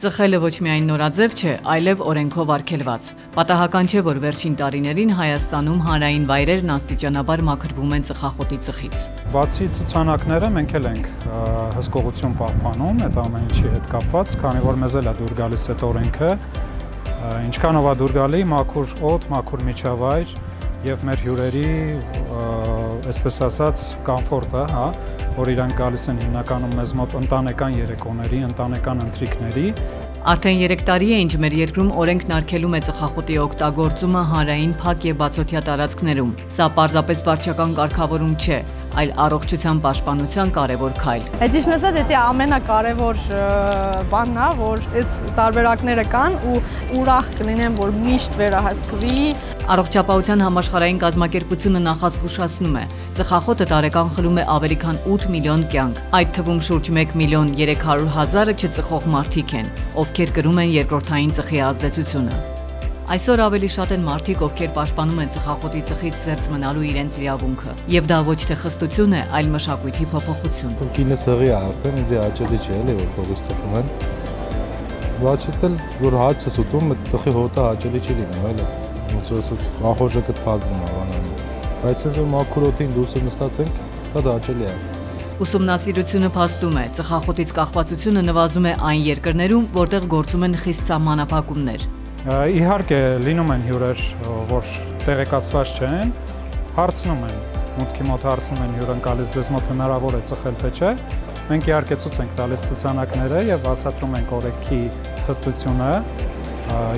Ծխելը ոչ միայն նորաձև չէ, այլև օրենքով արգելված։ Պատահական չէ, որ վերջին տարիներին Հայաստանում հանրային վայրերն աստիճանաբար մաքրվում են ծխախոտի ծխից։ Բացի ցուցանակները մենք էլ ենք հսկողություն պահպանում այդ ամեն ինչի հետ կապված, քանի որ մեզ էլ է դուր գալիս այդ օրենքը, ինչքանով է դուր գալի մաքուր օդ, մաքուր միջավայր եւ մեր հյուրերի, այսպես ասած, կոմֆորտը, հա, որ իրանք գալիս են հիմնականում մեզ մոտ ընտանեկան երեկոների, ընտանեկան ընթրիքների։ Արդեն 3 տարի է, ինչ մեր երկրում օրենքն արգելում է ծխախոտի օգտագործումը հանրային փակ եւ բացօթյա տարածքներում։ Սա պարզապես վարչական կարգավորում չէ, այլ առողջության պաշտպանության կարևոր քայլ։ Ճիշտն ասած, դա ամենակարևոր բանն է, որ այս տարբերակները կան ու ուրախ կլինեմ, որ միշտ վերահսկվի։ Առողջապահության համաշխարհային կազմակերպությունը նախազգուշացնում է, ծխախոտը տարեկան խլում է ավելի քան 8 միլիոն կյանք, այդ թվում շուրջ 1 միլիոն 300,000-ը չծխող մարդիկ են, ովքեր կրում են երկրորդային ծխի ազդեցությունը։ Այսօր ավելի շատ են մարդիկ, ովքեր պաշտպանում են ծխախոտի ծխից զերծ մնալու իրենց իրավունքը, եւ դա ոչ թե խստություն է, այլ մշակույթի փոփոխություն։ Կինս հղի է արդեն, ինձ հաճելի չէ, էլի որ փողից ծխում են։ Բացել որ հաճս ուտում, ծխի հոտը հաճելի չի լինում, էլի։ Ոնց ախորժը կփակվում ավանան։ Բայց այս որ մաքուր օդին դուրս նստած ենք, դա հաճելի է։ Ուսումնասիրությունը փաստում է, ծխախոտից կախվածությունը նվազում է այն երկրներում, որտեղ գործում են խիստ սահմանափակումներ։ Իհարկե լինում են հյուրեր, որ տեղեկացված չեն, հարցնում են, մուտքի մոտ հարցնում են հյուրընկալից ձեզ մոտ հնարավոր է ծխել թե չէ։ Մենք իհարկե ցույց ենք տալիս ցուցանակները եւ բացատրում ենք օրենքի խստությունը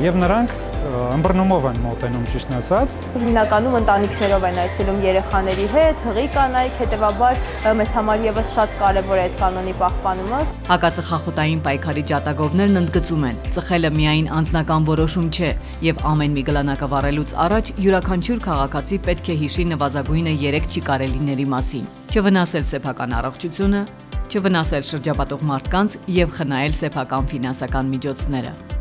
եւ նրանք ըմբռնումով են մոտենում, ճիշտն ասած։ Հիմնականում ընտանիքներով են այցելում երեխաների հետ, հղի կանայք, հետևաբար մեզ համար եւս շատ կարեւոր է այդ կանոնի պահպանումը։ Հակածխախոտային պայքարի ջատագովներն ընդգծում են, ծխելը միայն անձնական որոշում չէ եւ ամեն մի գլանակը վառելուց առաջ յուրաքանչյուր քաղաքացի պետք է հիշի նվազագույնը 3 չի կարելիների մասին՝ չվնասել սեփական առողջությունը, չվնասել շրջապատող մարդկանց եւ խնայել սեփական ֆինանսական միջոցները։